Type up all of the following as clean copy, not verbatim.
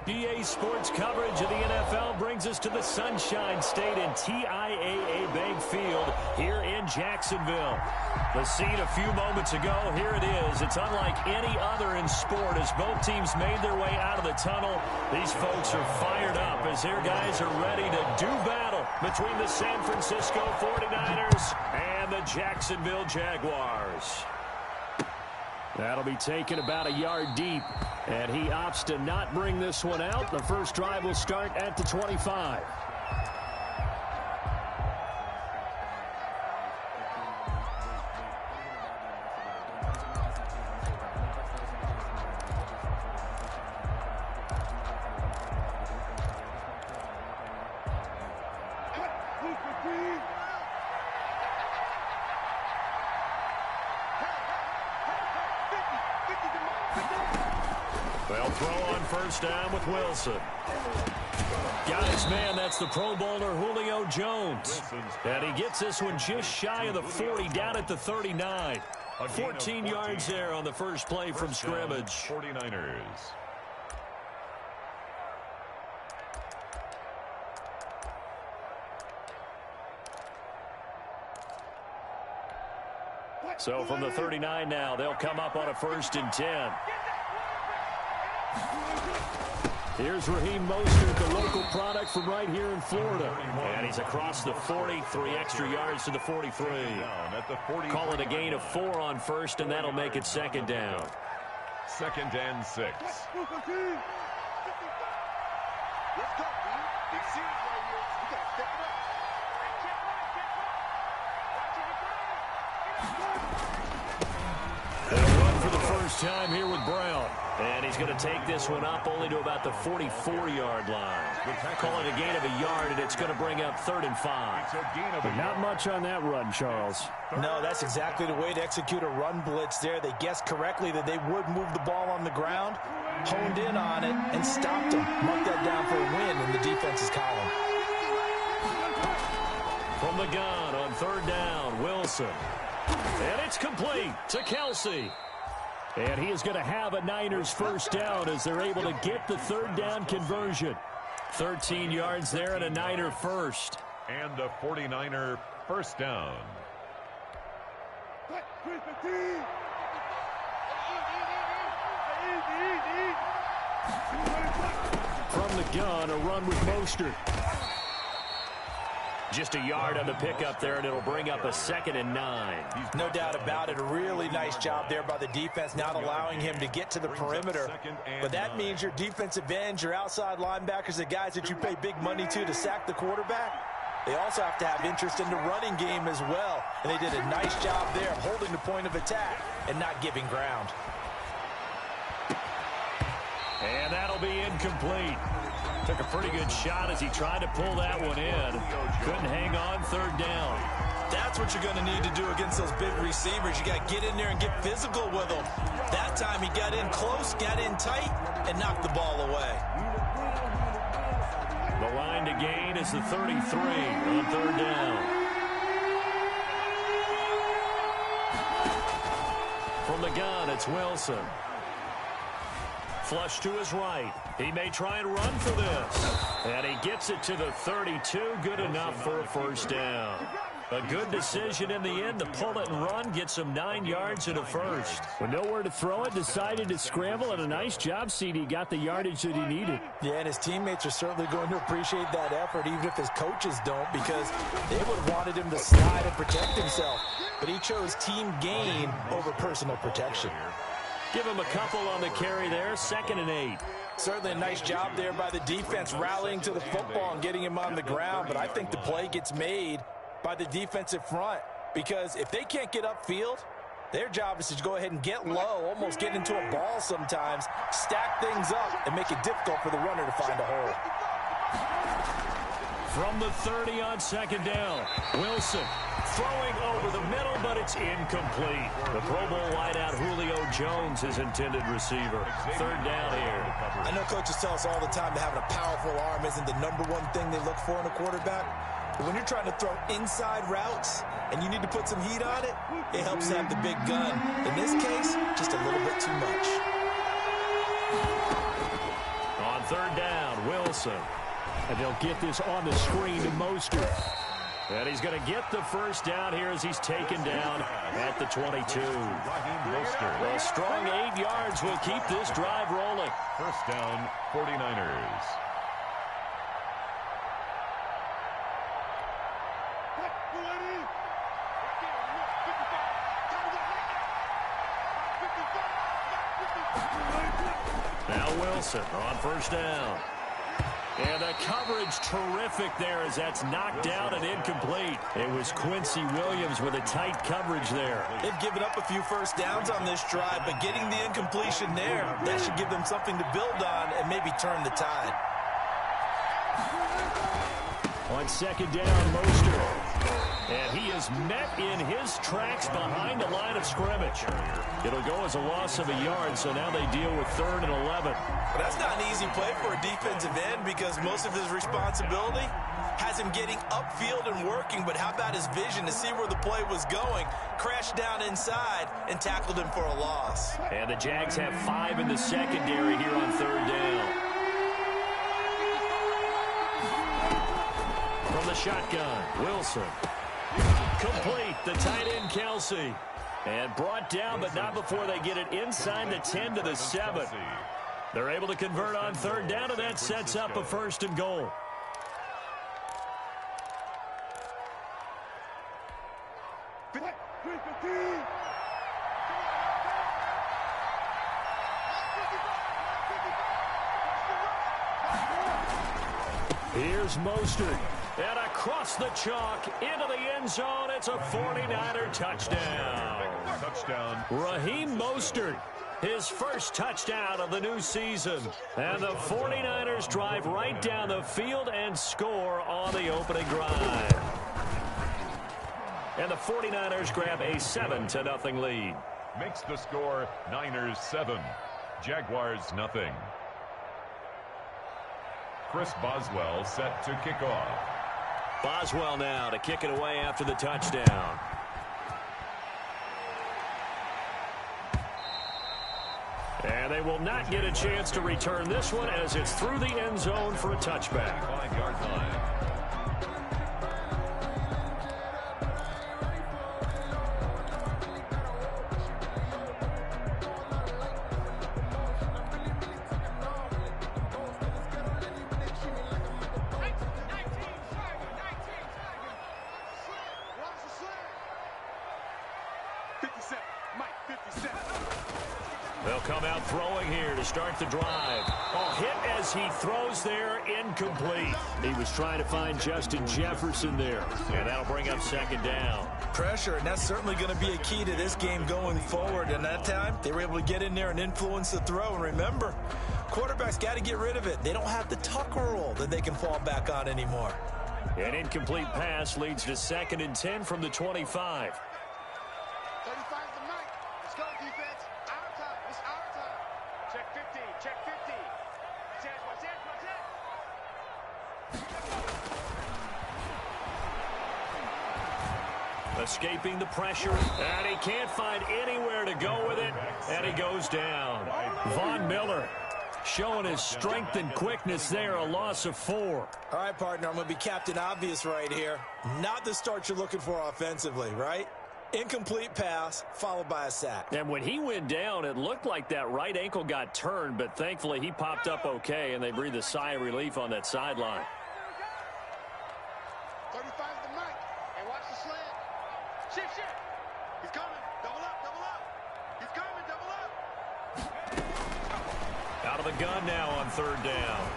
EA Sports coverage of the NFL brings us to the Sunshine State and TIAA Bank Field here in Jacksonville. The scene a few moments ago, here it is. It's unlike any other in sport as both teams made their way out of the tunnel. These folks are fired up as their guys are ready to do battle between the San Francisco 49ers and the Jacksonville Jaguars. That'll be taken about a yard deep, and he opts to not bring this one out. The first drive will start at the 25. They'll throw on first down with Wilson. Got his man. That's the Pro Bowler Julio Jones. And he gets this one just shy of the 40, down at the 39. 14 yards there on the first play from scrimmage. 49ers. So from the 39 now, they'll come up on a 1st and 10. Here's Raheem Mostert, the local product from right here in Florida. And he's across the 40, 3 extra yards to the 43. Call it a gain of 4 on first, and that'll make it 2nd down. 2nd and 6. They'll run for the first time here with Brown. And he's going to take this one up only to about the 44-yard line. Call it a gain of a yard, and it's going to bring up 3rd and 5. But not much on that run, Charles. No, that's exactly the way to execute a run blitz there. They guessed correctly that they would move the ball on the ground, honed in on it, and stopped them. Mark that down for a win in the defense's column. From the gun on 3rd down, Wilson. And it's complete to Kelsey. And he is going to have a Niners first down as they're able to get the 3rd down conversion. 13 yards there and a Niner first. And a 49er first down. From the gun, a run with Mostert. Just a yard on the pickup there, and it'll bring up a 2nd and 9. No doubt about it. A really nice job there by the defense, not allowing him to get to the perimeter. But that means your defensive ends, your outside linebackers, the guys that you pay big money to sack the quarterback, they also have to have interest in the running game as well. And they did a nice job there of holding the point of attack and not giving ground. And that'll be incomplete. Took a pretty good shot as he tried to pull that one in. Couldn't hang on, 3rd down. That's what you're going to need to do against those big receivers. You got to get in there and get physical with them. That time he got in close, got in tight, and knocked the ball away. The line to gain is the 33 on 3rd down. From the gun, it's Wilson. Flush to his right. He may try and run for this. And he gets it to the 32. Good enough for a first down. A good decision in the end to pull it and run. Gets him 9 yards and a first. With nowhere to throw it, decided to scramble. And a nice job, CD. Got the yardage that he needed. Yeah, and his teammates are certainly going to appreciate that effort, even if his coaches don't, because they would have wanted him to slide and protect himself. But he chose team gain over personal protection. Give him a couple on the carry there. 2nd and 8. Certainly a nice job there by the defense rallying to the football and getting him on the ground. But I think the play gets made by the defensive front, because if they can't get upfield, their job is to go ahead and get low, almost get into a ball sometimes, stack things up, and make it difficult for the runner to find a hole. From the 30 on 2nd down, Wilson throwing over the middle, but it's incomplete. The Pro Bowl wideout Julio Jones, his intended receiver. 3rd down here. I know coaches tell us all the time that having a powerful arm isn't the #1 thing they look for in a quarterback. But when you're trying to throw inside routes and you need to put some heat on it, it helps to have the big gun. In this case, just a little bit too much. On third down, Wilson. And they'll get this on the screen to Mostert. And he's going to get the first down here as he's taken down at the 22. A strong 8 yards will keep this drive rolling. First down, 49ers. Now Wilson on first down. And the coverage terrific there as that's knocked out and incomplete. It was Quincy Williams with a tight coverage there. They've given up a few first downs on this drive, but getting the incompletion there, that should give them something to build on and maybe turn the tide. On second down, Mostert. And he is met in his tracks behind the line of scrimmage. It'll go as a loss of a yard, so now they deal with 3rd and 11. Well, that's not an easy play for a defensive end because most of his responsibility has him getting upfield and working, but how about his vision to see where the play was going, crashed down inside, and tackled him for a loss. And the Jags have 5 in the secondary here on 3rd down. From the shotgun, Wilson. Complete, the tight end, Kelsey. And brought down, but not before they get it inside the 10 to the 7. They're able to convert on 3rd down, and that sets up a 1st and goal. Here's Mostert. And across the chalk into the end zone. It's a 49er touchdown. Raheem Mostert, his first touchdown of the new season. And the 49ers drive right down the field and score on the opening drive. And the 49ers grab a 7-0 lead. Makes the score Niners 7, Jaguars nothing. Chris Boswell set to kick off. Boswell now to kick it away after the touchdown. And they will not get a chance to return this one as it's through the end zone for a touchback. 5-yard line. They'll come out throwing here to start the drive. Oh, hit as he throws there, incomplete. He was trying to find Justin Jefferson there, and that'll bring up 2nd down. Pressure, and that's certainly going to be a key to this game going forward. And that time, they were able to get in there and influence the throw. And remember, quarterbacks got to get rid of it. They don't have the tuck roll that they can fall back on anymore. An incomplete pass leads to 2nd and 10 from the 25. Escaping the pressure, and he can't find anywhere to go with it, and he goes down. Von Miller showing his strength and quickness there, a loss of 4. All right, partner, I'm going to be Captain Obvious right here. Not the start you're looking for offensively, right? Incomplete pass, followed by a sack. And when he went down, it looked like that right ankle got turned, but thankfully he popped up okay, and they breathed a sigh of relief on that sideline. 35 is the mic. And watch the slant. Shift. He's coming. Double up. He's coming, double up. Out of the gun now on 3rd down.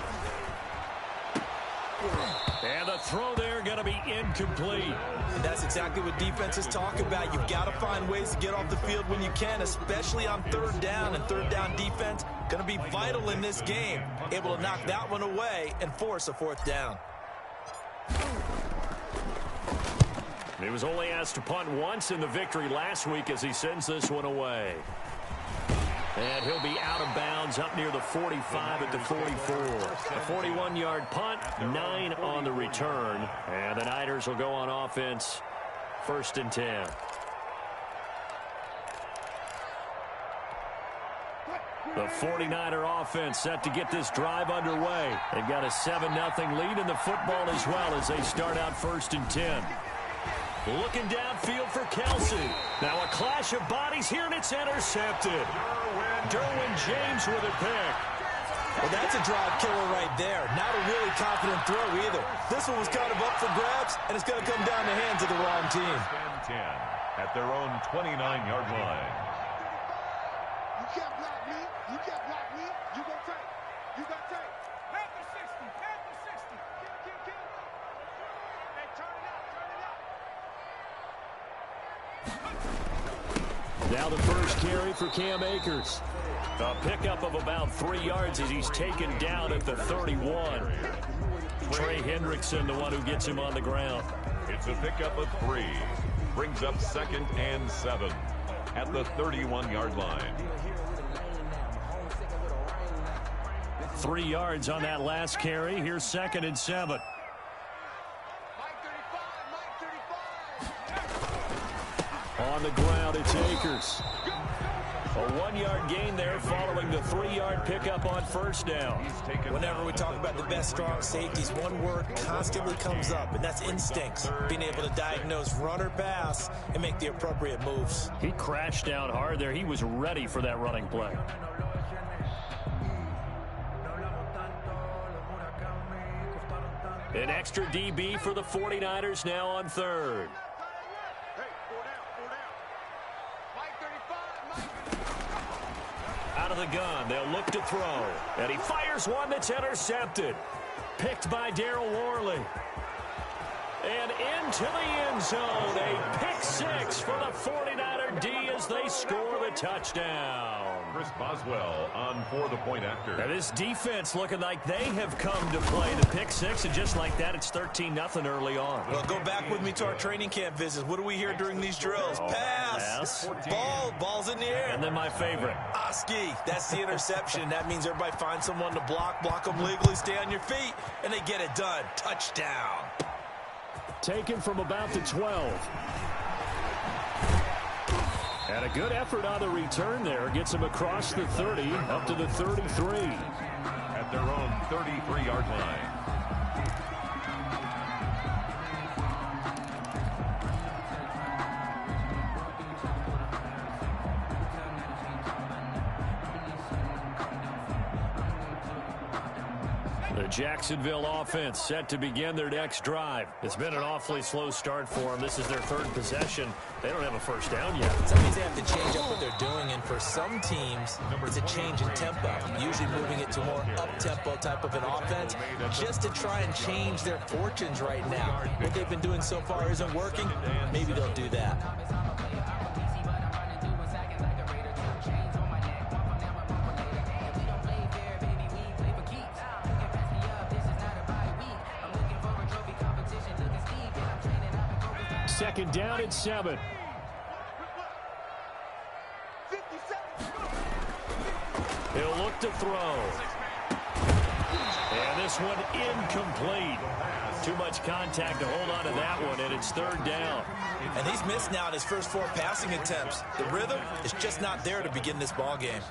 And the throw there going to be incomplete. And that's exactly what defenses talk about. You've got to find ways to get off the field when you can, especially on 3rd down. And 3rd down defense going to be vital in this game. Able to knock that one away and force a 4th down. He was only asked to punt once in the victory last week as he sends this one away. And he'll be out of bounds up near the 45 at the 44. A 41-yard punt, 9 on the return. And the Niners will go on offense, 1st and 10. The 49er offense set to get this drive underway. They've got a 7-0 lead in the football as well as they start out 1st and 10. Looking downfield for Kelsey. Now a clash of bodies here, and it's intercepted. Derwin James with a pick. Well, that's a drive killer right there. Not a really confident throw either. This one was kind of up for grabs, and it's going to come down the hands of the wrong team. 10 at their own 29-yard line. You can't block me. You can't block me. You go take. You got take. Panther 60. Panther 60. Kill. Hey, turn it up. Now the first carry for Cam Akers. A pickup of about 3 yards as he's taken down at the 31. Trey Hendrickson, the one who gets him on the ground. It's a pickup of 3. Brings up 2nd and 7 at the 31-yard line. 3 yards on that last carry. Here's 2nd and 7. On the ground, it's Akers. A 1-yard gain there following the 3-yard pickup on 1st down. Whenever we talk about the best strong safeties, one word constantly comes up, and that's instincts. Being able to diagnose run or pass and make the appropriate moves. He crashed down hard there. He was ready for that running play. An extra DB for the 49ers now on 3rd. Out of the gun, they'll look to throw. And he fires one that's intercepted. Picked by Darryl Worley. And into the end zone. A pick 6 for the 49er D as they score the touchdown. Chris Boswell on for the point after. Now this defense looking like they have come to play the pick 6, and just like that, it's 13-0 early on. Well, go back with me to our training camp visits. What do we hear during these drills? Pass. Ball's in the air. And then my favorite. Oski, that's the interception. That means everybody finds someone to block them legally, stay on your feet, and they get it done. Touchdown. Taken from about the 12. And a good effort on the return there. Gets him across the 30, up to the 33. At their own 33-yard line. The Jacksonville offense set to begin their next drive. It's been an awfully slow start for them. This is their 3rd possession. They don't have a first down yet. Some teams have to change up what they're doing, and for some teams, it's a change in tempo. Usually moving it to a more up-tempo type of an offense just to try and change their fortunes right now. What they've been doing so far isn't working. Maybe they'll do that. Second down and 7. He'll look to throw. And this one incomplete. Too much contact to hold on to that one, and it's 3rd down. And he's missed now in his first 4 passing attempts. The rhythm is just not there to begin this ball game.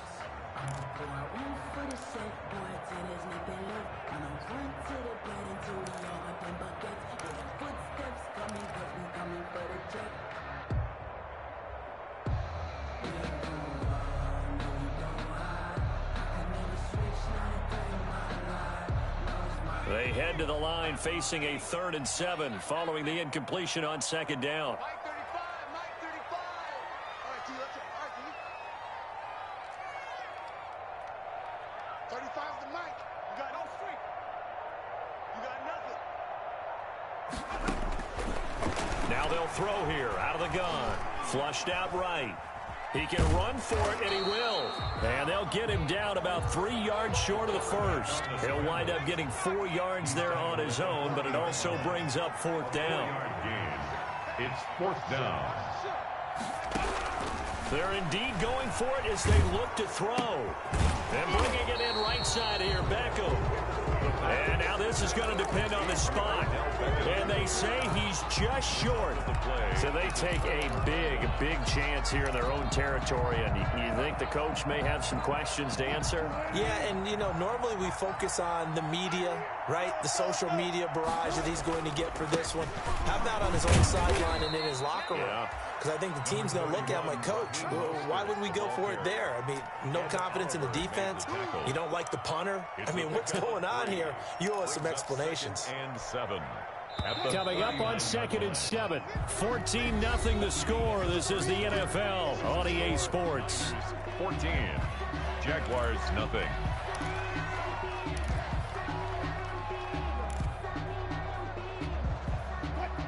They head to the line facing a 3rd and 7 following the incompletion on 2nd down. Mike 35. All right, D, let's go. All right, D. 35's the mic. You got no street. You got nothing. Now they'll throw here out of the gun. Flushed out right. He can run for it, and he will. And they'll get him down about 3 yards short of the first. He'll wind up getting 4 yards there on his own, but it also brings up 4th down. It's 4th down. They're indeed going for it as they look to throw. And bringing it in right side here, Beckham. And now this is going to depend on the spot. And they say he's just short. So they take a big chance here in their own territory. And you think the coach may have some questions to answer? Yeah, and, you know, normally we focus on the media, right? The social media barrage that he's going to get for this one. How about on his own sideline and in his locker room? Because I think the team's going to look at him like, Coach, why would we go for it there? I mean, no confidence in the defense. You don't like the punter. I mean, what's going on here? You owe us some explanations. And 7. Coming up on 2nd and 7. 14-0 the score. This is the NFL on EA Sports. 14. Jaguars nothing.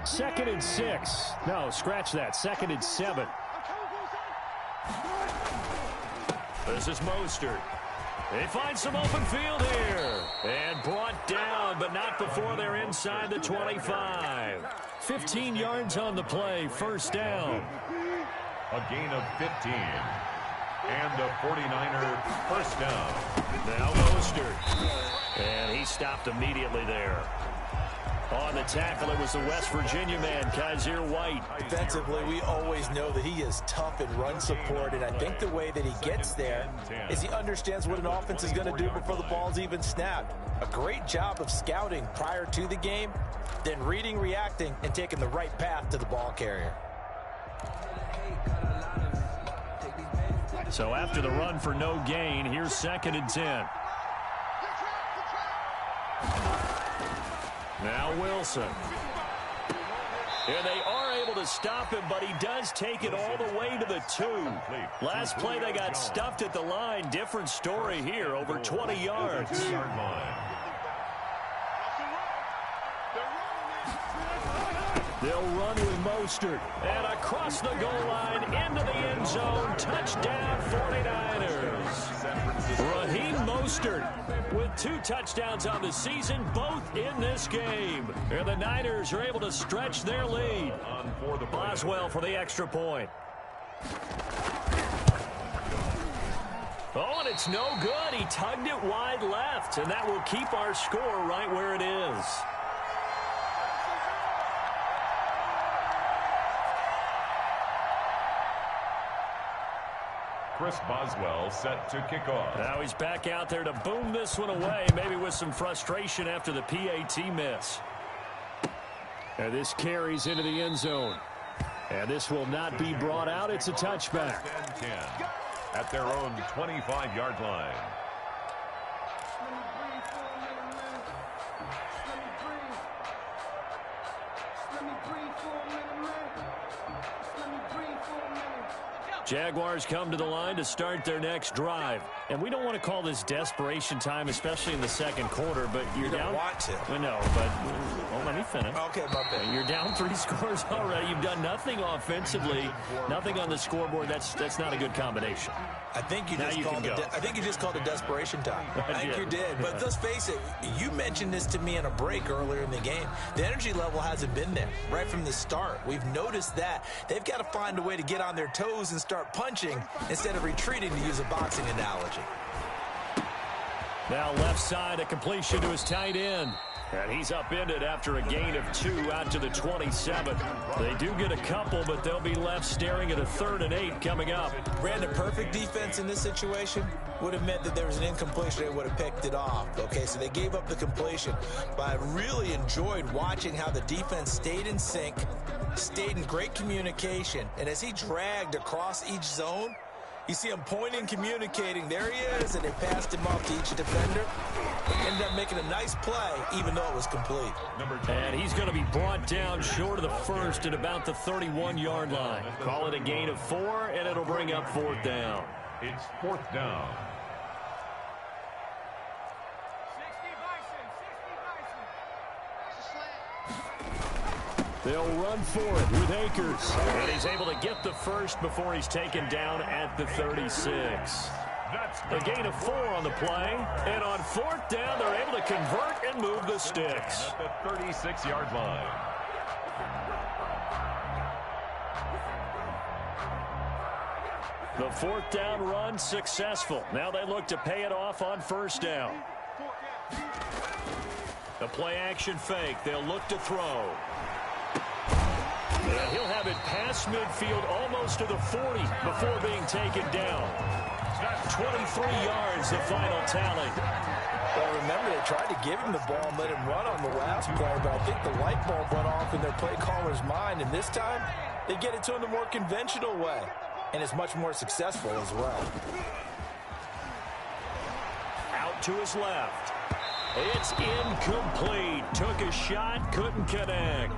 Second and 6. No, scratch that. 2nd and 7. This is Mostert. They find some open field here. And brought down, but not before they're inside the 25. 15 yards on the play. First down. A gain of 15. And a 49er first down. Now Mostert. And he stopped immediately there. On the tackle, it was the West Virginia man, Kaiser White. Defensively, we always know that he is tough in run support, and I think the way that he gets there is he understands what an offense is going to do before the ball's even snapped. A great job of scouting prior to the game, then reading, reacting, and taking the right path to the ball carrier. So after the run for no gain, here's 2nd and 10. Now Wilson. And they are able to stop him, but he does take it all the way to the 2. Last play they got stuffed at the line. Different story here, over 20 yards. They'll run with Mostert. And across the goal line, into the end zone. Touchdown, 49ers. Raheem Mostert with 2 touchdowns on the season, both in this game. And the Niners are able to stretch their lead. Boswell for the extra point. Oh, and it's no good. He tugged it wide left, and that will keep our score right where it is. Chris Boswell set to kick off. Now he's back out there to boom this one away, maybe with some frustration after the PAT miss. And this carries into the end zone. And this will not be brought out. It's a touchback. 10 at their own 25-yard line. Jaguars come to the line to start their next drive. And we don't want to call this desperation time, especially in the second quarter, but you're down. You want to. I know, but well, let me finish. Okay, my bad. You're down 3 scores already. You've done nothing offensively, nothing on the scoreboard. That's not a good combination. I think you just called it desperation time. I think you did. But let's face it, you mentioned this to me in a break earlier in the game. The energy level hasn't been there right from the start. We've noticed that. They've got to find a way to get on their toes and start punching instead of retreating, to use a boxing analogy. Now left side, a completion to his tight end. And he's upended after a gain of 2 out to the 27. They do get a couple, but they'll be left staring at a 3rd and 8 coming up. Brandon, perfect defense in this situation would have meant that there was an incompletion. They would have picked it off. Okay, so they gave up the completion. But I really enjoyed watching how the defense stayed in sync, stayed in great communication. And as he dragged across each zone, you see him pointing, communicating. There he is, and they passed him off to each defender. Ended up making a nice play, even though it was complete. And he's going to be brought down short of the first at about the 31-yard line. Call it a gain of 4, and it'll bring up 4th down. It's 4th down. They'll run for it with Akers. And he's able to get the first before he's taken down at the 36. A gain of 4 on the play. And on 4th down, they're able to convert and move the sticks. At the 36-yard line. The 4th down run successful. Now they look to pay it off on 1st down. A play-action fake. They'll look to throw. And he'll have it past midfield almost to the 40 before being taken down. 23 yards, the final tally. Well, remember, they tried to give him the ball and let him run on the last play, but I think the light bulb went off in their play caller's mind, and this time they get it to him the more conventional way, and it's much more successful as well. Out to his left. It's incomplete. Took a shot, couldn't connect.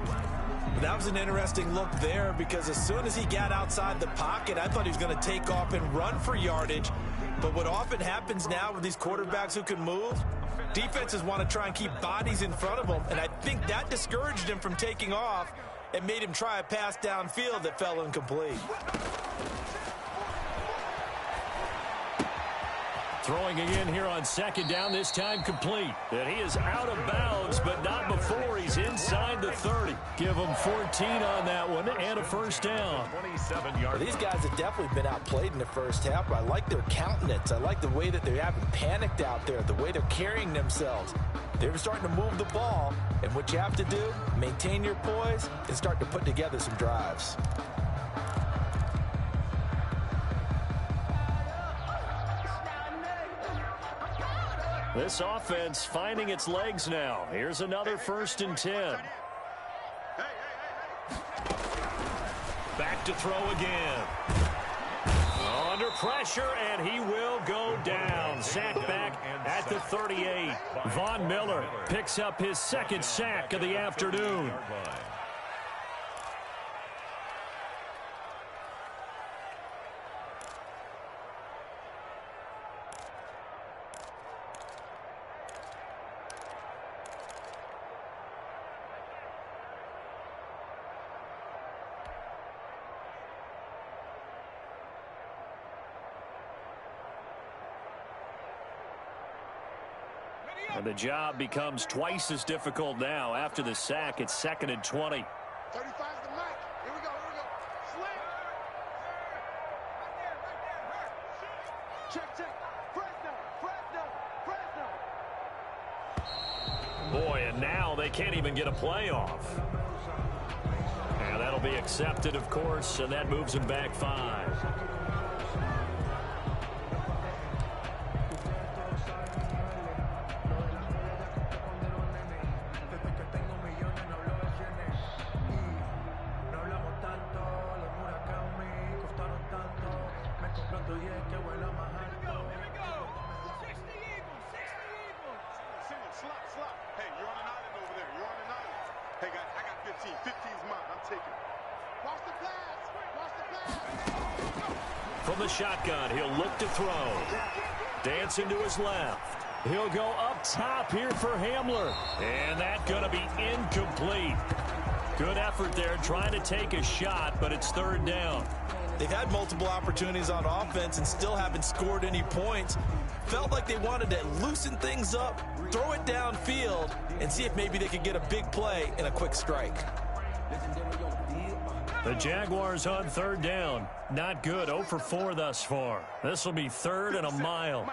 That was an interesting look there because as soon as he got outside the pocket, I thought he was going to take off and run for yardage. But what often happens now with these quarterbacks who can move, defenses want to try and keep bodies in front of them, and I think that discouraged him from taking off and made him try a pass downfield that fell incomplete. Throwing again here on second down, this time complete. And he is out of bounds, but not before he's inside the 30. Give him 14 on that one and a first down. 27 yards. Well, these guys have definitely been outplayed in the first half, but I like their countenance. I like the way that they haven't panicked out there, the way they're carrying themselves. They're starting to move the ball, and what you have to do, maintain your poise and start to put together some drives. This offense finding its legs now. Here's another 1st and 10. Back to throw again. Under pressure, and he will go down. Sacked back at the 38. Von Miller picks up his 2nd sack of the afternoon. And the job becomes twice as difficult now. After the sack, it's 2nd and 20. 35's the mic. Here we go. Sling. Check. Fresno. Boy, and now they can't even get a play off. And that'll be accepted, of course, and that moves them back 5. From the shotgun, he'll look to throw. Dancing to his left. He'll go up top here for Hamler. And that's going to be incomplete. Good effort there trying to take a shot, but it's 3rd down. They've had multiple opportunities on offense and still haven't scored any points. Felt like they wanted to loosen things up, throw it downfield, and see if maybe they could get a big play and a quick strike. The Jaguars on 3rd down. Not good. 0 for 4 thus far. This will be 3rd and a mile.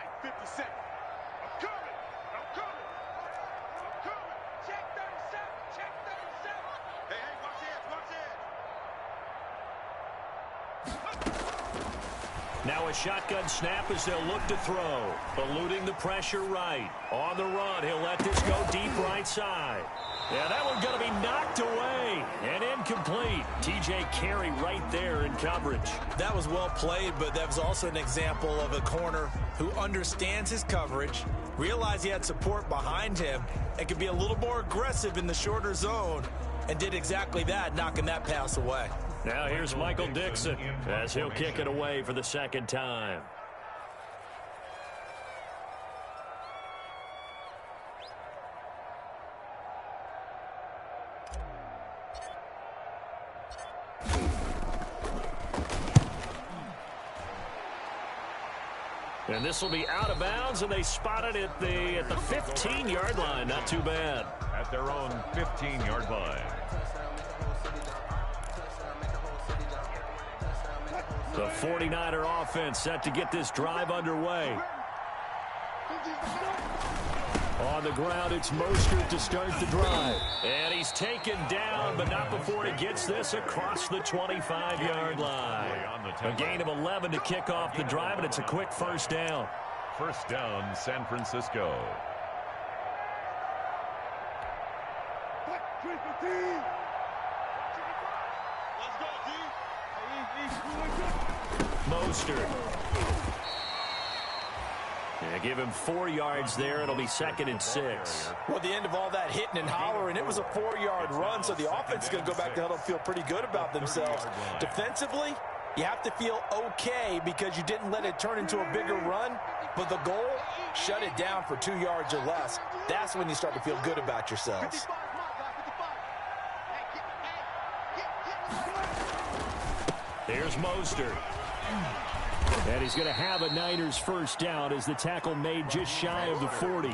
Now a shotgun snap as they'll look to throw. Eluding the pressure right. On the run, he'll let this go deep right side. Yeah, that one's going to be knocked away and incomplete. TJ Carey right there in coverage. That was well played, but that was also an example of a corner who understands his coverage, realized he had support behind him, and could be a little more aggressive in the shorter zone, and did exactly that, knocking that pass away. Now here's Michael Dixon as he'll kick it away for the 2nd time. And this will be out of bounds, and they spot it at the 15-yard line. Not too bad. At their own 15-yard line. The 49er offense set to get this drive underway. On the ground, it's Mostert to start the drive. And he's taken down, but not before he gets this across the 25-yard line. A gain of 11 to kick off the drive, and it's a quick first down. First down, San Francisco. Mostert. Yeah, give him 4 yards there. It'll be 2nd and 6. Well, at the end of all that hitting and hollering, it was a 4-yard run, so the offense is going to go back to huddle and feel pretty good about themselves. Defensively, you have to feel okay because you didn't let it turn into a bigger run, but the goal, shut it down for 2 yards or less. That's when you start to feel good about yourselves. Here's Mostert. And he's going to have a Niners first down as the tackle made just shy of the 40.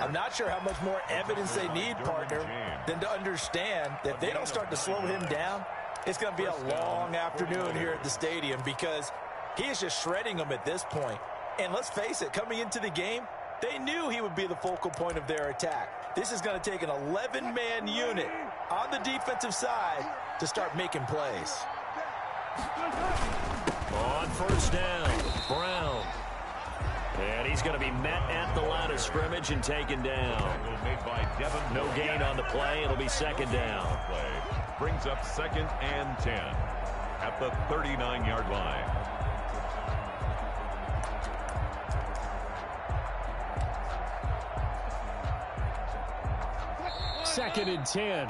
I'm not sure how much more evidence they need, partner, than to understand that if they don't start to slow him down, it's going to be a long afternoon here at the stadium because he is just shredding them at this point. And let's face it, coming into the game, they knew he would be the focal point of their attack. This is going to take an 11-man unit on the defensive side to start making plays. On first down, Brown. And he's going to be met at the line of scrimmage and taken down. No gain on the play. It'll be 2nd down. Brings up 2nd and 10 at the 39-yard line. Second and 10.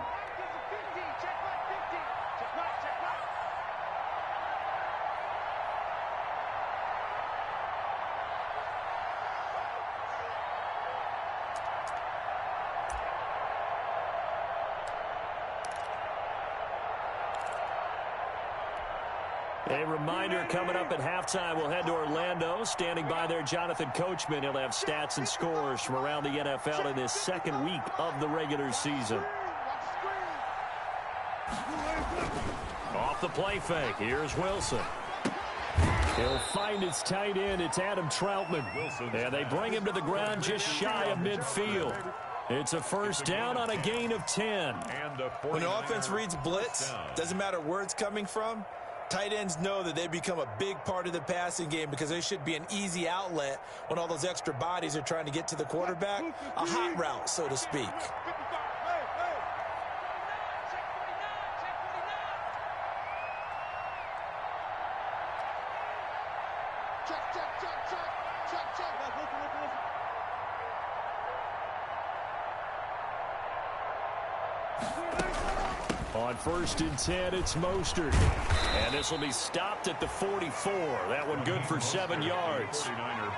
A reminder coming up at halftime, we'll head to Orlando. Standing by there, Jonathan Coachman. He'll have stats and scores from around the NFL in his 2nd week of the regular season. Off the play fake, here's Wilson. He'll find his tight end. It's Adam Troutman. And they bring him to the ground just shy of midfield. It's a first down on a gain of 10. When the offense reads blitz, doesn't matter where it's coming from, tight ends know that they become a big part of the passing game because they should be an easy outlet when all those extra bodies are trying to get to the quarterback. A hot route, so to speak. On 1st and 10, it's Mostert. And this will be stopped at the 44. That one good for 7 yards.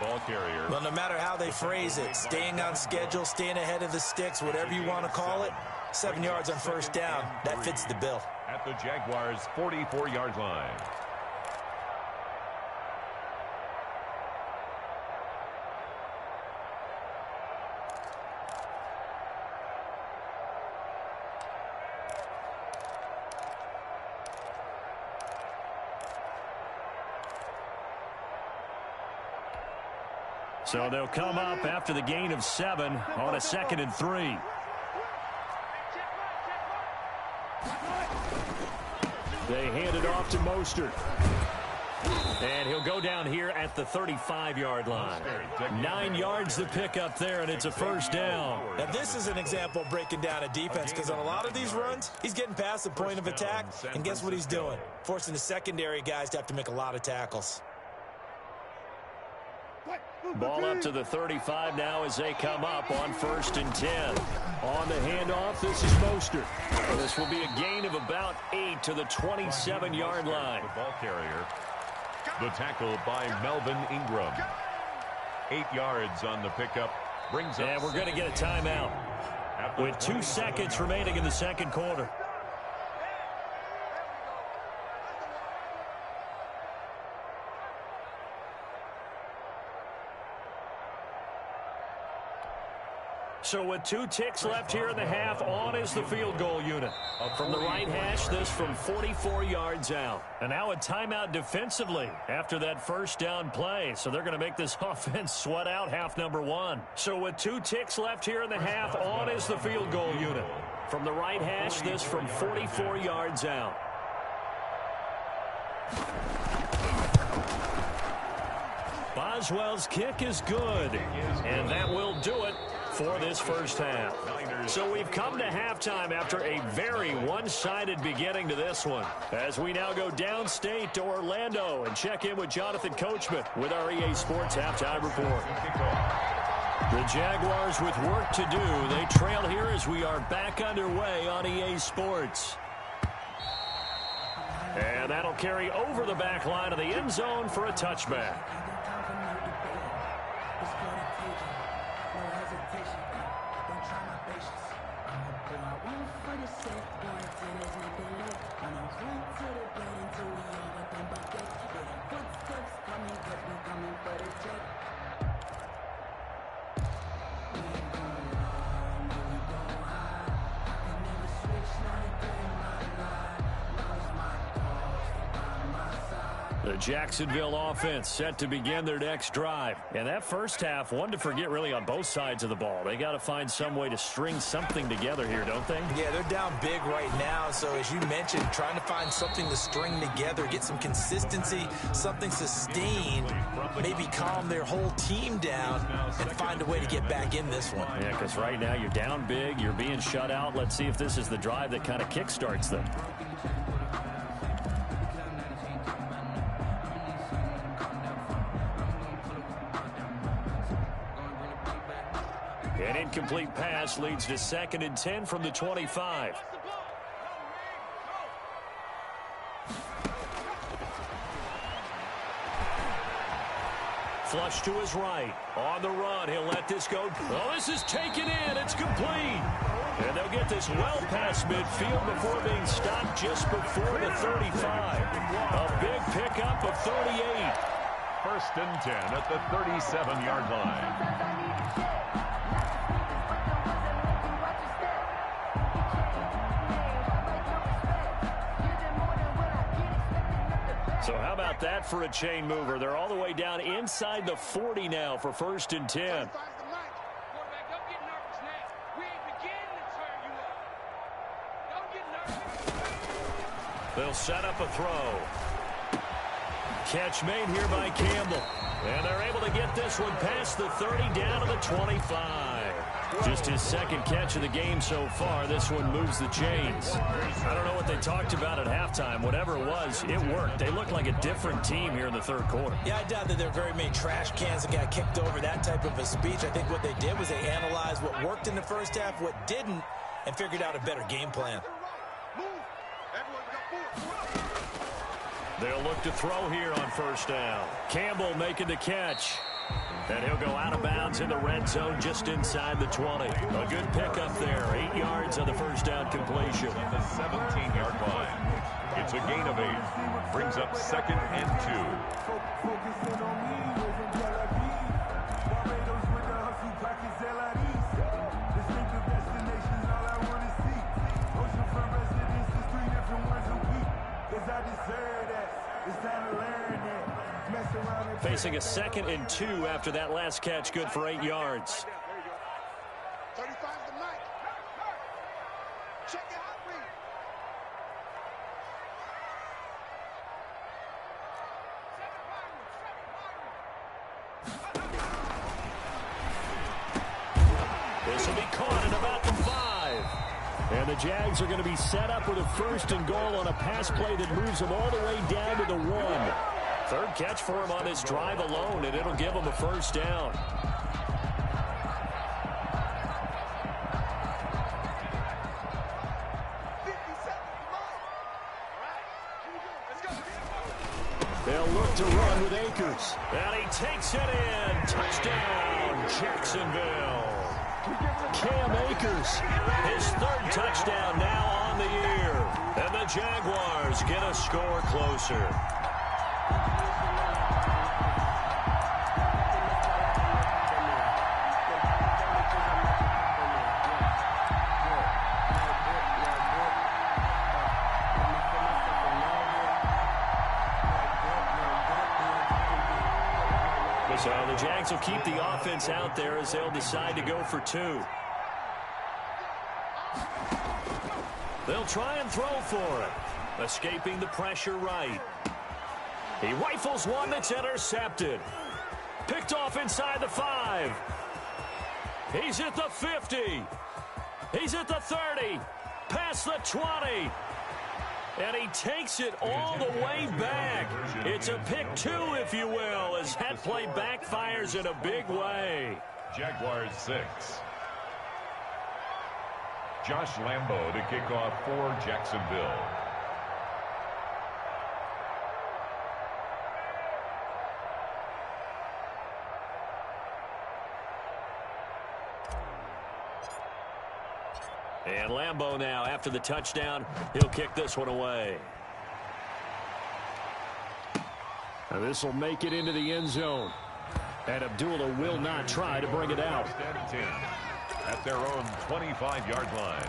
Ball carrier. Well, no matter how they phrase it, staying on schedule, staying ahead of the sticks, whatever you want to call it, 7 yards on first down, that fits the bill. At the Jaguars' 44-yard line. So they'll come up after the gain of 7 on a 2nd and 3. They hand it off to Mostert. And he'll go down here at the 35-yard line. 9 yards to pick up there, and it's a first down. Now, this is an example of breaking down a defense because on a lot of these runs, he's getting past the point of attack, and guess what he's doing? Forcing the secondary guys to have to make a lot of tackles. Ball up to the 35 now as they come up on 1st and 10. On the handoff, this is Mostert. This will be a gain of about 8 to the 27-yard line. The ball carrier. The tackle by Melvin Ingram. 8 yards on the pickup. Brings up. And we're going to get a timeout with 2 seconds remaining in the 2nd quarter. So with 2 ticks left here in the half, on is the field goal unit. From the right hash, this from 44 yards out. And now a timeout defensively after that first down play. So they're going to make this offense sweat out half number 1. So with 2 ticks left here in the half, on is the field goal unit. From the right hash, this from 44 yards out. Boswell's kick is good, and that will do it for this first half. So we've come to halftime after a very one-sided beginning to this one, as we now go downstate to Orlando and check in with Jonathan Coachman with our EA Sports Halftime Report. The Jaguars with work to do. They trail here as we are back underway on EA Sports. And that'll carry over the back line of the end zone for a touchback. The Jacksonville offense set to begin their next drive. And that first half, one to forget really on both sides of the ball. They got to find some way to string something together here, don't they? Yeah, they're down big right now. So as you mentioned, trying to find something to string together, get some consistency, something sustained, maybe calm their whole team down and find a way to get back in this one. Yeah, because right now you're down big, you're being shut out. Let's see if this is the drive that kind of kickstarts them. An incomplete pass leads to 2nd and 10 from the 25. Flush to his right. On the run, he'll let this go. Oh, this is taken in. It's complete. And they'll get this well past midfield before being stopped just before the 35. A big pickup of 38. 1st and 10 at the 37-yard line. So how about that for a chain mover? They're all the way down inside the 40 now for 1st and 10. They'll set up a throw. Catch made here by Campbell. And they're able to get this one past the 30 down to the 25. Just his 2nd catch of the game so far. This one moves the chains. I don't know what they talked about at halftime. Whatever it was, it worked. They look like a different team here in the 3rd quarter. Yeah, I doubt that there are very many trash cans that got kicked over, that type of a speech. I think what they did was they analyzed what worked in the first half, what didn't, and figured out a better game plan. They'll look to throw here on 1st down. Campbell making the catch. And he'll go out of bounds in the red zone just inside the 20. A good pickup there. 8 yards on the 1st down completion. At the 17-yard line. It's a gain of 8. Brings up 2nd and 2. Facing a 2nd and 2 after that last catch, good for 8 yards. 35 to Mike. Check it out, This will be caught at about the 5. And the Jags are going to be set up with a 1st and goal on a pass play that moves them all the way down to the 1. 3rd catch for him on this drive alone, and it'll give him a 1st down. They'll look to run with Akers. And he takes it in. Touchdown, Jacksonville. Cam Akers, his 3rd touchdown now on the year. And the Jaguars get a score closer. So the Jags will keep the offense out there as they'll decide to go for 2. They'll try and throw for it. Escaping the pressure right. He rifles one that's intercepted. Picked off inside the 5. He's at the 50. He's at the 30. Past the 20. And he takes it all the way back. It's a pick 2, if you will, as that play backfires in a big way. Jaguars 6. Josh Lambo to kick off for Jacksonville. And Lambo now, after the touchdown, he'll kick this one away. This will make it into the end zone. And Abdullah will not try to bring it out. At their own 25-yard line.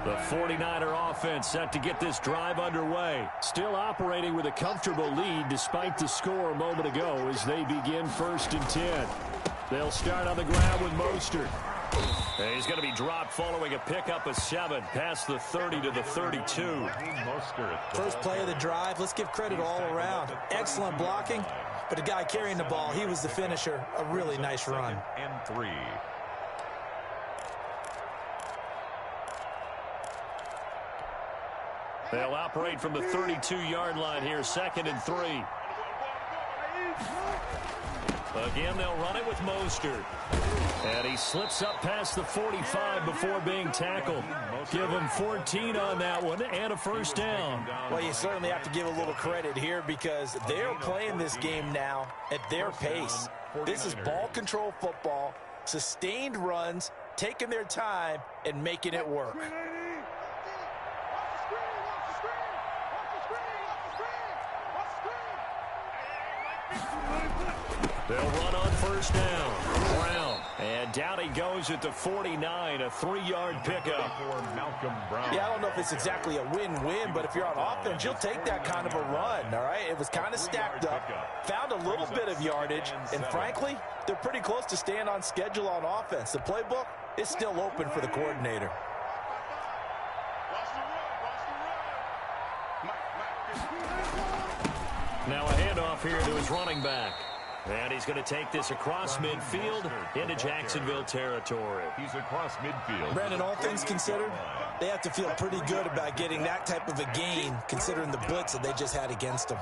The 49er offense set to get this drive underway. Still operating with a comfortable lead despite the score a moment ago as they begin 1st and 10. They'll start on the ground with Mostert. And he's going to be dropped following a pickup of 7 past the 30 to the 32. First play of the drive. Let's give credit all around. Excellent blocking, but the guy carrying the ball, he was the finisher. A really nice run. And 3. They'll operate from the 32-yard line here, 2nd and 3. Again, they'll run it with Mostert. And he slips up past the 45 before being tackled. Give him 14 on that one and a first down. Well, you certainly have to give a little credit here because they're playing this game now at their pace. This is ball control football, sustained runs, taking their time, and making it work. They'll run on first down. Brown. And down he goes at the 49, a 3-yard pickup. Yeah, I don't know if it's exactly a win-win, but if you're on offense, you'll take that kind of a run, all right? It was kind of stacked up, found a little bit of yardage, and frankly, they're pretty close to staying on schedule on offense. The playbook is still open for the coordinator. Now a handoff here to his running back. And he's going to take this across midfield into Jacksonville territory. He's across midfield. Brandon, all things considered, they have to feel pretty good about getting that type of a gain, considering the blitz that they just had against them.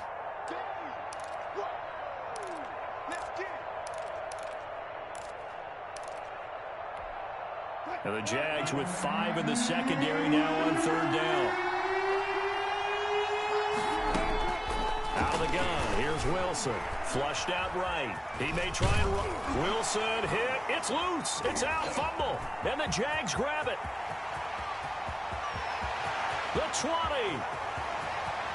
And the Jags with 5 in the secondary now on 3rd down. Out of the gun, here's Wilson. Flushed out right. He may try and run. Wilson hit. It's loose. It's out. Fumble. And the Jags grab it. The 20.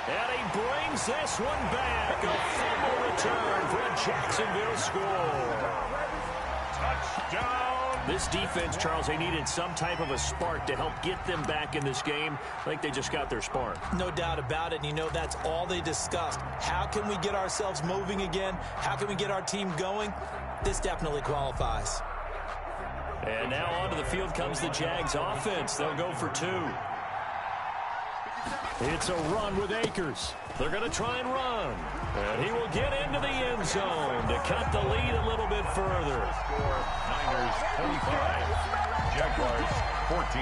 And he brings this one back. A fumble return for a Jacksonville score. Touchdown. This defense, Charles, they needed some type of a spark to help get them back in this game. I think they just got their spark. No doubt about it. And you know, that's all they discussed. How can we get ourselves moving again? How can we get our team going? This definitely qualifies. And now onto the field comes the Jags offense. They'll go for 2. It's a run with Akers. They're going to try and run. And he will get into the end zone to cut the lead a little bit further. Score, Niners 25, Jaguars 14.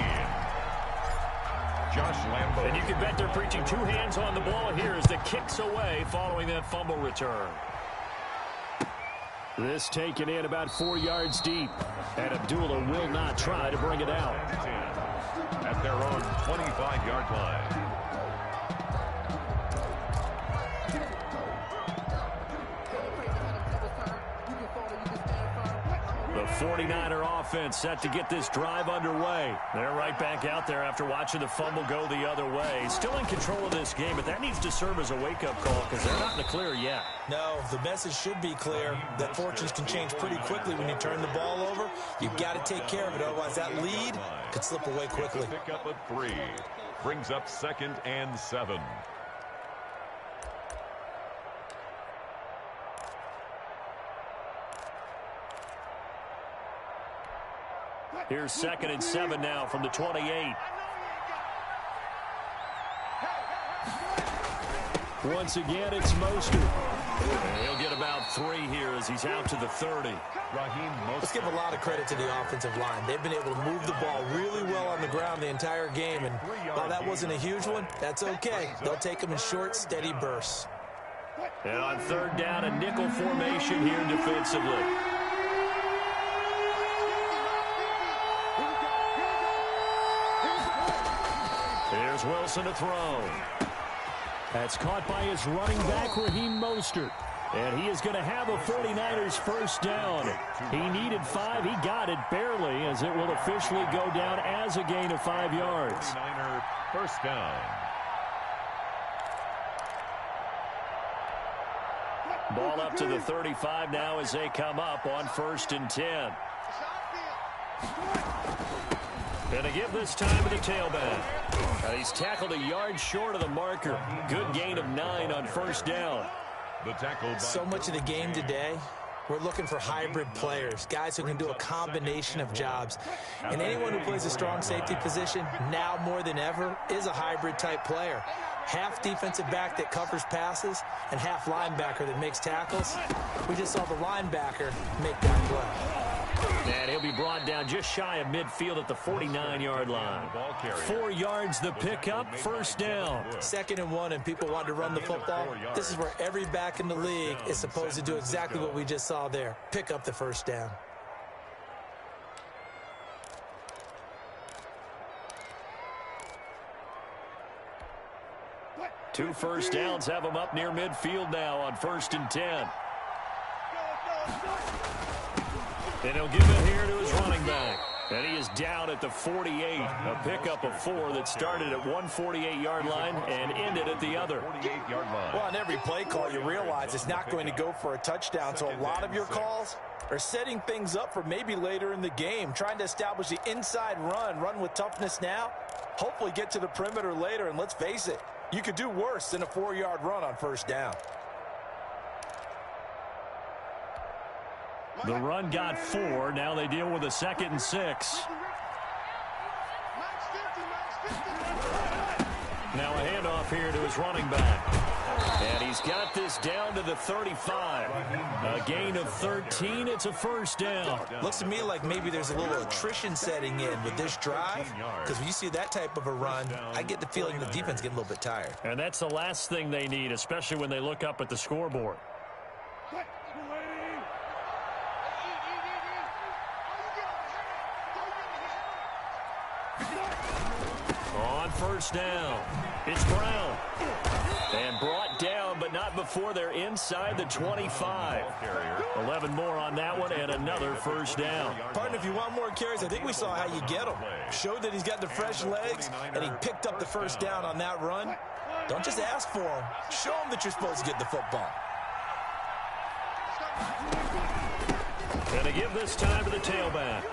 Josh Lambo. And you can bet they're preaching 2 hands on the ball here as the kicks away following that fumble return. This taken in about 4 yards deep. And Abdullah will not try to bring it out. At their own 25-yard line. The 49er offense set to get this drive underway. They're right back out there after watching the fumble go the other way. Still in control of this game, but that needs to serve as a wake-up call because they're not in the clear yet. No, the message should be clear that fortunes can change pretty quickly when you turn the ball over. You've got to take care of it, otherwise that lead could slip away quickly. Pick up a 3. Brings up 2nd and 7. Here's 2nd and 7 now from the 28. Once again, it's Mostert. He'll get about 3 here as he's out to the 30. Let's give a lot of credit to the offensive line. They've been able to move the ball really well on the ground the entire game, and while that wasn't a huge one, that's okay. They'll take them in short, steady bursts. And on 3rd down, a nickel formation here defensively. Here's Wilson to throw. That's caught by his running back, Raheem Mostert. And he is going to have a 49ers first down. He needed 5. He got it barely, as it will officially go down as a gain of 5 yards. 49er first down. Ball up to the 35 now as they come up on 1st and 10. And to give this time to the tailback. He's tackled a yard short of the marker. Good gain of 9 on 1st down. The tackle by So much of the game today, we're looking for hybrid players, guys who can do a combination of jobs. And anyone who plays a strong safety position, now more than ever, is a hybrid type player. Half defensive back that covers passes and half linebacker that makes tackles. We just saw the linebacker make that play. And he'll be brought down just shy of midfield at the 49-yard line. 4 yards the pickup, first down. 2nd and 1, and people want to run the football. This is where every back in the league is supposed to do exactly what we just saw there. Pick up the first down. Two first downs have him up near midfield now on 1st and 10. And he'll give it here to his running back. And he is down at the 48. A pickup of 4 that started at one 48-yard line and ended at the other. 48-yard line. Well, on every play call, you realize it's not going to go for a touchdown. So a lot of your calls are setting things up for maybe later in the game, trying to establish the inside run with toughness now, hopefully get to the perimeter later. And let's face it, you could do worse than a 4-yard run on 1st down. The run got 4. Now they deal with a 2nd and 6. Now a handoff here to his running back. And he's got this down to the 35. A gain of 13. It's a first down. Looks to me like maybe there's a little attrition setting in with this drive, because when you see that type of a run, I get the feeling the defense getting a little bit tired. And that's the last thing they need, especially when they look up at the scoreboard. On 1st down, it's Brown. And brought down, but not before they're inside the 25. 11 more on that one, and another first down. Partner, if you want more carries, I think we saw how you get them. Showed that he's got the fresh legs, and he picked up the first down on that run. Don't just ask for him. Show him that you're supposed to get the football. And to give this time to the tailback.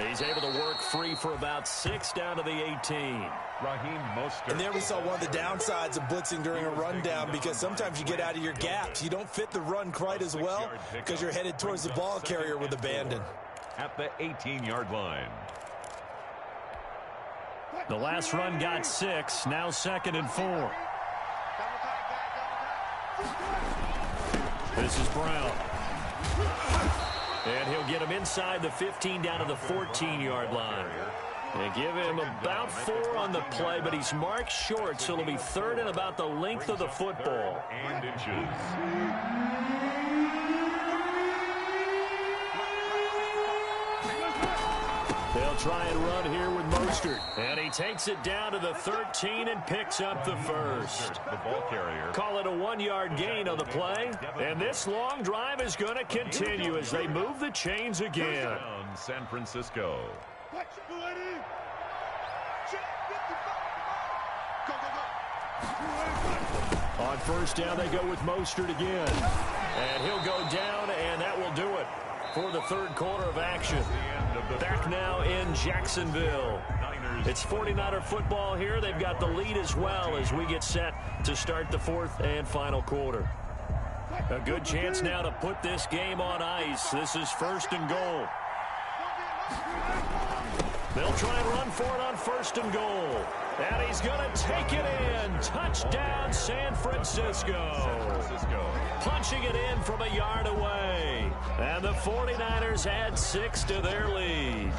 He's able to work free for about 6 down to the 18. Raheem Mostert. And there we saw one of the downsides of blitzing during a rundown, because sometimes you get out of your gaps. You don't fit the run quite as well because you're headed towards the ball carrier with abandon. At the 18-yard line. The last run got 6. Now 2nd and 4. This is Brown. And he'll get him inside the 15 down to the 14-yard line. They give him about 4 on the play, but he's marked short, so it'll be 3rd and about the length of the football. And inches. They'll They'll try and run here with Mostert. And he takes it down to the 13 and picks up the first. The ball carrier. Call it a 1-yard gain on the play. And this long drive is going to continue as they move the chains again. San Francisco. On first down, they go with Mostert again. And he'll go down, and that will do it for the third quarter of action. Back now in Jacksonville. It's 49er football here. They've got the lead as well as we get set to start the fourth and final quarter. A good chance now to put this game on ice. This is first and goal. They'll try and run for it on first and goal. And he's going to take it in. Touchdown, San Francisco. Punching it in from a yard away. And the 49ers add 6 to their lead.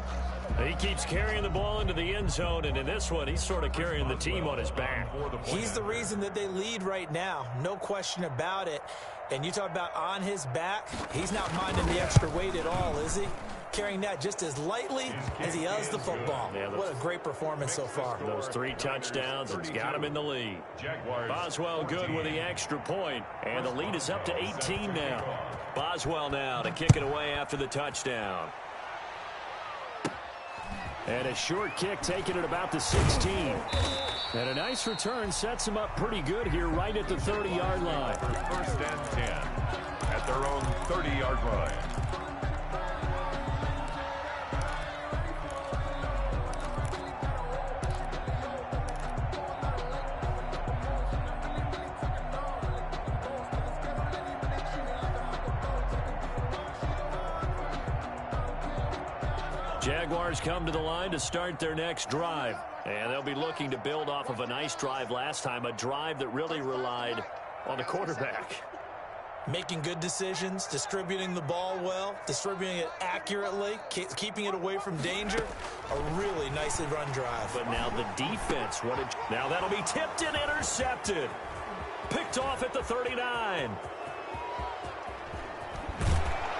He keeps carrying the ball into the end zone, and in this one, he's sort of carrying the team on his back. He's the reason that they lead right now. No question about it. And you talk about on his back, he's not minding the extra weight at all, is he? Carrying that just as lightly as he does the football. Yeah, what a great performance so far. Those 3 touchdowns, it's got him in the lead. Boswell good with the extra point, and the lead is up to 18 now. Boswell now to kick it away after the touchdown. And a short kick taken at about the 16. And a nice return sets him up pretty good here right at the 30-yard line. First and 10 at their own 30-yard line. Jaguars come to the line to start their next drive. And they'll be looking to build off of a nice drive last time, a drive that really relied on the quarterback. Making good decisions, distributing the ball well, distributing it accurately, keeping it away from danger. A really nicely run drive. But now the defense, now that'll be tipped and intercepted. Picked off at the 39.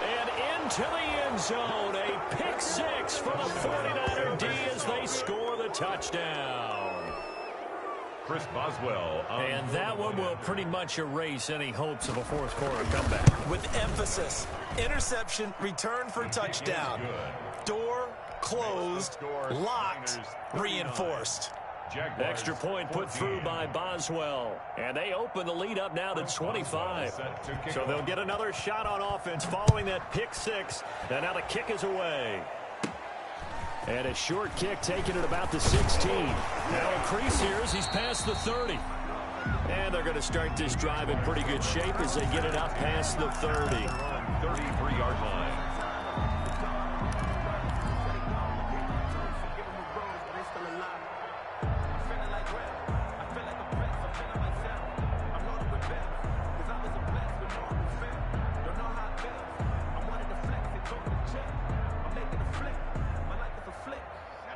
And into the end zone, a pick 6 for the 49er D as they score the touchdown. Chris Boswell. And that one will pretty much erase any hopes of a fourth quarter comeback. With emphasis, interception, return for touchdown. Door closed, locked, reinforced. Extra point put through by Boswell. And they open the lead up now to 25. So they'll get another shot on offense following that pick 6. And now the kick is away. And a short kick taken at about the 16. Now a crease here as he's past the 30. And they're going to start this drive in pretty good shape as they get it up past the 30. 33-yard line.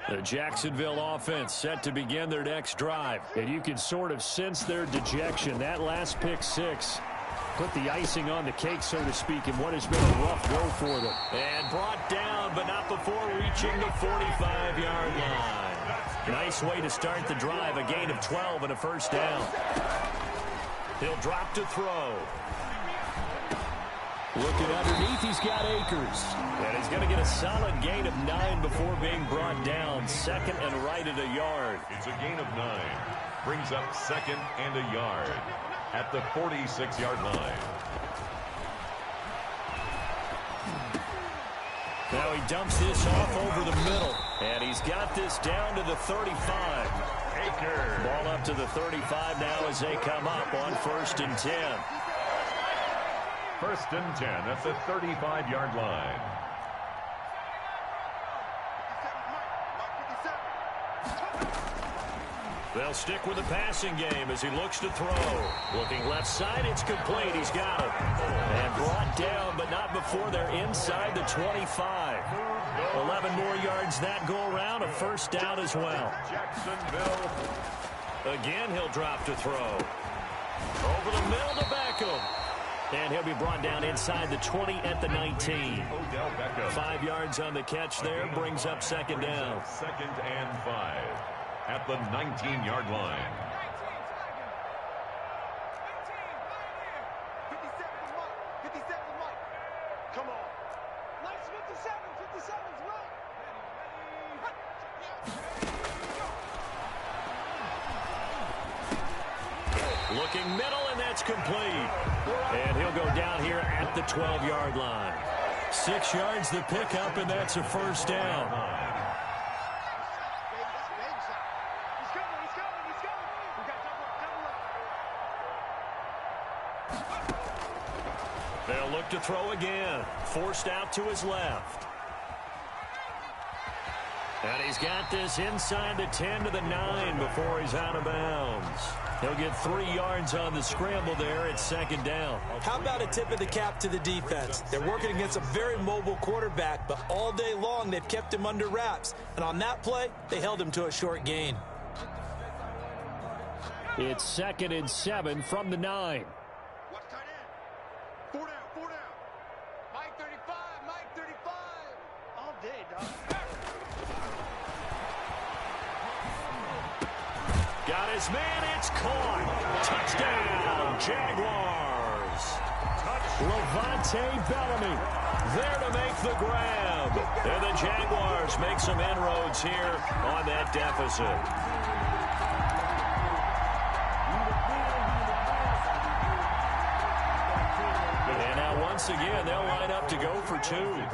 The Jacksonville offense set to begin their next drive. And you can sort of sense their dejection. That last pick 6 put the icing on the cake, so to speak, in what has been a rough go for them. And brought down, but not before reaching the 45-yard line. Nice way to start the drive. A gain of 12 and a first down. He'll drop to throw. Looking underneath, he's got Akers. And he's going to get a solid gain of 9 before being brought down. Second and right at a yard. It's a gain of 9. Brings up second and a yard at the 46-yard line. Now he dumps this off over the middle. And he's got this down to the 35. Akers. Ball up to the 35 now as they come up on first and 10. First and 10 at the 35-yard line. They'll stick with the passing game as he looks to throw. Looking left side, it's complete. He's got it. And brought down, but not before they're inside the 25. 11 more yards that go around. A first down as well. Jacksonville. Again, he'll drop to throw. Over the middle to Beckham. And he'll be brought down inside the 20 at the 19. 5 yards on the catch there, brings up second down. Second and 5 at the 19-yard line. 57 Mike. Come on. Nice 57. 57's right. Looking middle, and that's complete. And he'll go down here at the 12-yard line. 6 yards the pickup, and that's a first down. He's coming. We got double up. They'll look to throw again. Forced out to his left. And he's got this inside the 10 to the 9 before he's out of bounds. He'll get 3 yards on the scramble there at second down. How about a tip of the cap to the defense? They're working against a very mobile quarterback, but all day long they've kept him under wraps. And on that play, they held him to a short gain. It's 2nd and 7 from the 9. Watch tight end. 4 down. Mike 35. All day, dog. Got his man, it's caught. Touchdown, Jaguars. Levante Bellamy there to make the grab. And the Jaguars make some inroads here on that deficit. And now once again, they'll line up to go for 2. 57's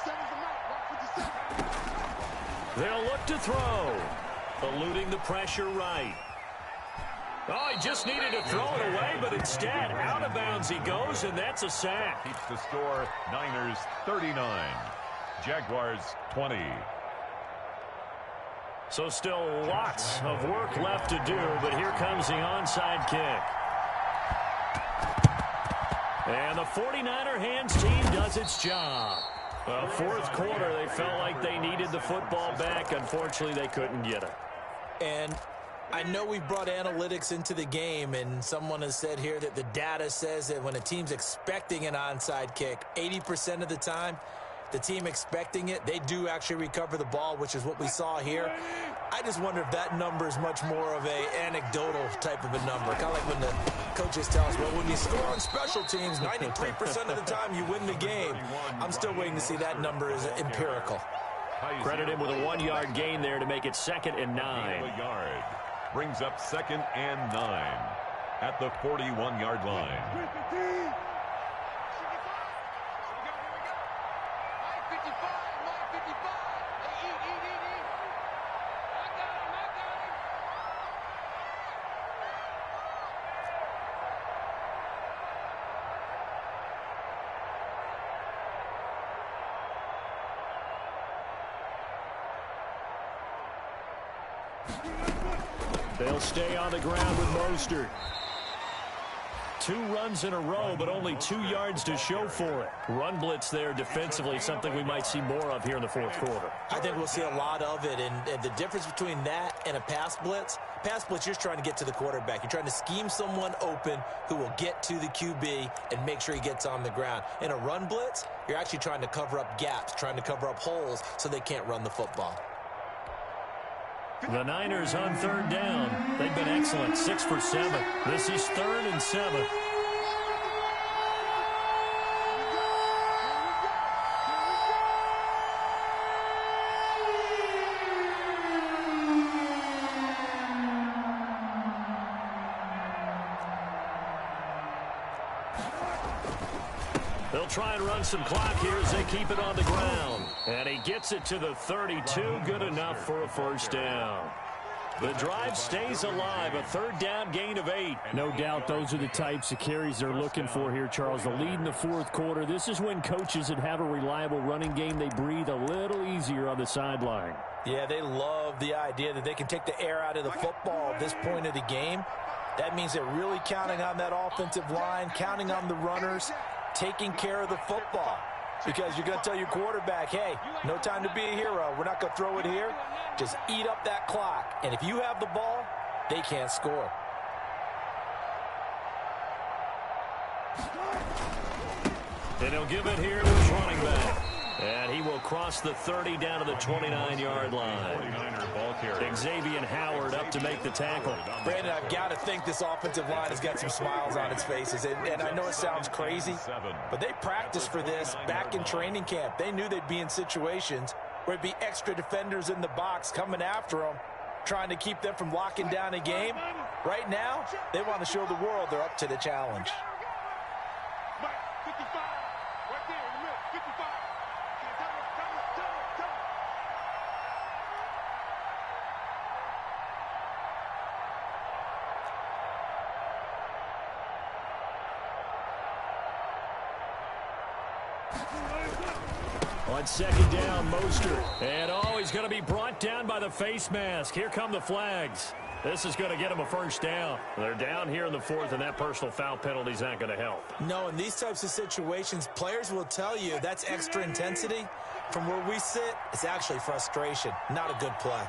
the Mike. Watch 57. They'll look to throw. Eluding the pressure right. Oh, he just needed to throw it away, but instead, out of bounds he goes, and that's a sack. Keeps the score, Niners 39, Jaguars 20. So still lots of work left to do, but here comes the onside kick. And the 49er hands team does its job. Well, fourth quarter, they felt like they needed the football back. Unfortunately, they couldn't get it. And I know we brought analytics into the game, and someone has said here that the data says that when a team's expecting an onside kick, 80% of the time, the team expecting it, they do actually recover the ball, which is what we saw here. I just wonder if that number is much more of a anecdotal type of a number. Kind of like when the coaches tell us, well, when you score on special teams, 93% of the time you win the game. I'm still waiting to see that number is empirical. Credit him with a 1-yard gain there to make it 2nd and 9. A yard. Brings up 2nd and 9 at the 41-yard line. They'll stay on the ground with Mostert. 2 runs in a row, but only 2 yards to show for it. Run blitz there defensively, something we might see more of here in the fourth quarter. I think we'll see a lot of it, and the difference between that and a pass blitz, you're just trying to get to the quarterback. You're trying to scheme someone open who will get to the QB and make sure he gets on the ground. In a run blitz, you're actually trying to cover up gaps, trying to cover up holes so they can't run the football. The Niners on 3rd down. They've been excellent, 6 for 7. This is 3rd and 7. They'll try and run some clock here as they keep it on the ground. And he gets it to the 32, good enough for a first down. The drive stays alive, a 3rd down gain of 8. No doubt those are the types of carries they're looking for here, Charles. The lead in the fourth quarter. This is when coaches that have a reliable running game, they breathe a little easier on the sideline. Yeah, they love the idea that they can take the air out of the football at this point of the game. That means they're really counting on that offensive line, counting on the runners, taking care of the football. Because you're going to tell your quarterback, hey, no time to be a hero. We're not going to throw it here. Just eat up that clock. And if you have the ball, they can't score. And he'll give it here to his running back. And he will cross the 30 down to the 29-yard line. Xavier Howard up to make the tackle. Brandon, I've got to think this offensive line has got some smiles on its faces. And I know it sounds crazy, but they practiced for this back in training camp. They knew they'd be in situations where it'd be extra defenders in the box coming after them, trying to keep them from locking down a game. Right now, they want to show the world they're up to the challenge. On second down, Mostert. And he's going to be brought down by the face mask. Here come the flags. This is going to get him a first down. They're down here in the fourth, and that personal foul penalty is not going to help. No, in these types of situations, players will tell you that's extra intensity. From where we sit, it's actually frustration. Not a good play.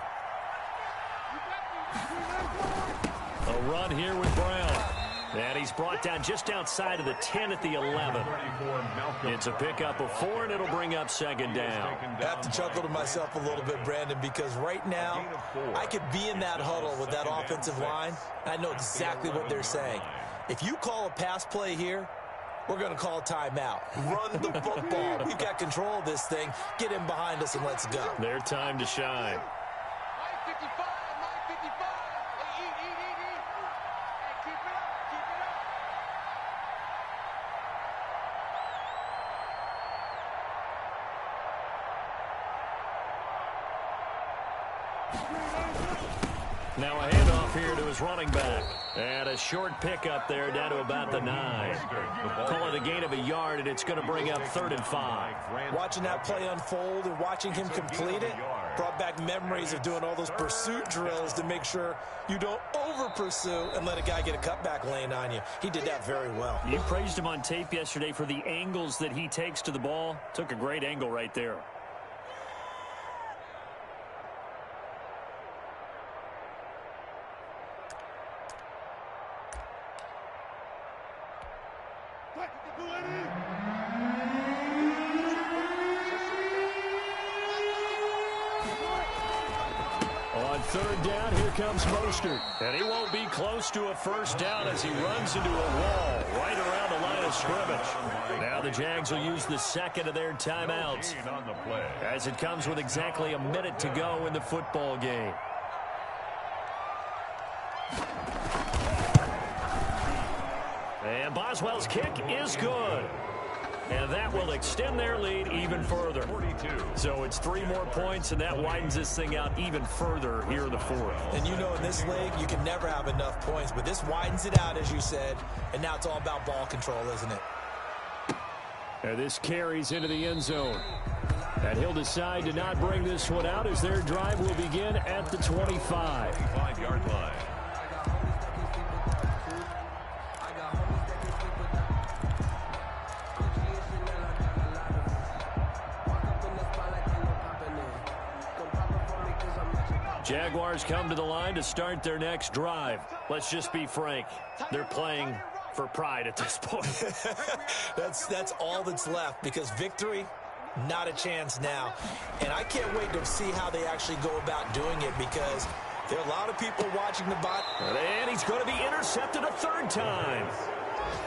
A run here with Brown. And he's brought down just outside of the 10 at the 11. It's a pickup of 4, and it'll bring up second down. I have to chuckle to myself a little bit, Brandon, because right now I could be in that huddle with that offensive line. I know exactly what they're saying. If you call a pass play here, we're going to call a timeout. Run the football. We've got control of this thing. Get in behind us and let's go. Their time to shine. Now a handoff here to his running back. And a short pickup there down to about the 9. Call it a gain of a yard, and it's going to bring up 3rd and 5. Watching that play unfold and watching him complete it brought back memories of doing all those pursuit drills to make sure you don't over-pursue and let a guy get a cutback lane on you. He did that very well. You praised him on tape yesterday for the angles that he takes to the ball. Took a great angle right there. On 3rd down, here comes Mostert. And he won't be close to a first down as he runs into a wall right around the line of scrimmage. Now the Jags will use the second of their timeouts as it comes with exactly a minute to go in the football game. And Boswell's kick is good. And that will extend their lead even further. So it's 3 more points, and that widens this thing out even further here in the fourth. And you know in this league, you can never have enough points, but this widens it out, as you said, and now it's all about ball control, isn't it? And this carries into the end zone. And he'll decide to not bring this one out as their drive will begin at the 25. 5-yard line. Jaguars come to the line to start their next drive. Let's just be frank. They're playing for pride at this point. That's all that's left, because victory, not a chance now. And I can't wait to see how they actually go about doing it, because there are a lot of people watching the bot. And he's going to be intercepted a 3rd time.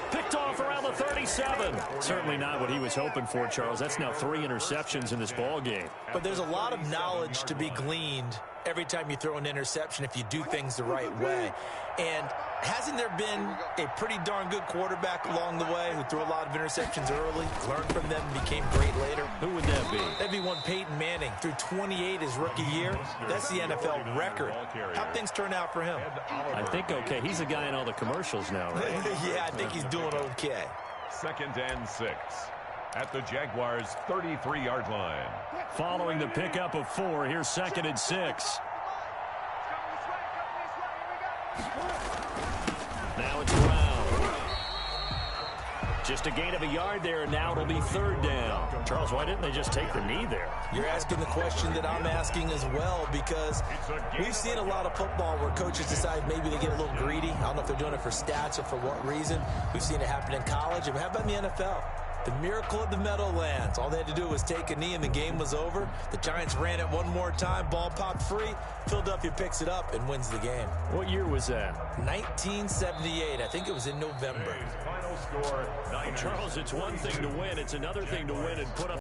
Picked off around the 37. Certainly not what he was hoping for, Charles. That's now 3 interceptions in this ball game. But there's a lot of knowledge to be gleaned every time you throw an interception if you do things the right way. And hasn't there been a pretty darn good quarterback along the way who threw a lot of interceptions early, learned from them, and became great later? Who would that be? That'd be one Peyton Manning. Threw 28 his rookie year. That's the NFL record. How'd things turn out for him? I think okay. He's a guy in all the commercials now, right? Yeah, I think he's doing okay. 2nd and 6 at the Jaguars' 33-yard line. Following the pickup of 4, here's 2nd and 6. Now it's Brown. Just a gain of a yard there, and now it'll be third down. Charles, why didn't they just take the knee there? You're asking the question that I'm asking as well, because we've seen a lot of football where coaches decide maybe they get a little greedy. I don't know if they're doing it for stats or for what reason. We've seen it happen in college, and how about in the NFL? The miracle of the Meadowlands. All they had to do was take a knee and the game was over. The Giants ran it one more time. Ball popped free. Philadelphia picks it up and wins the game. What year was that? 1978. I think it was in November. Final score, Niners. Charles, it's one thing to win. It's another thing to win and put up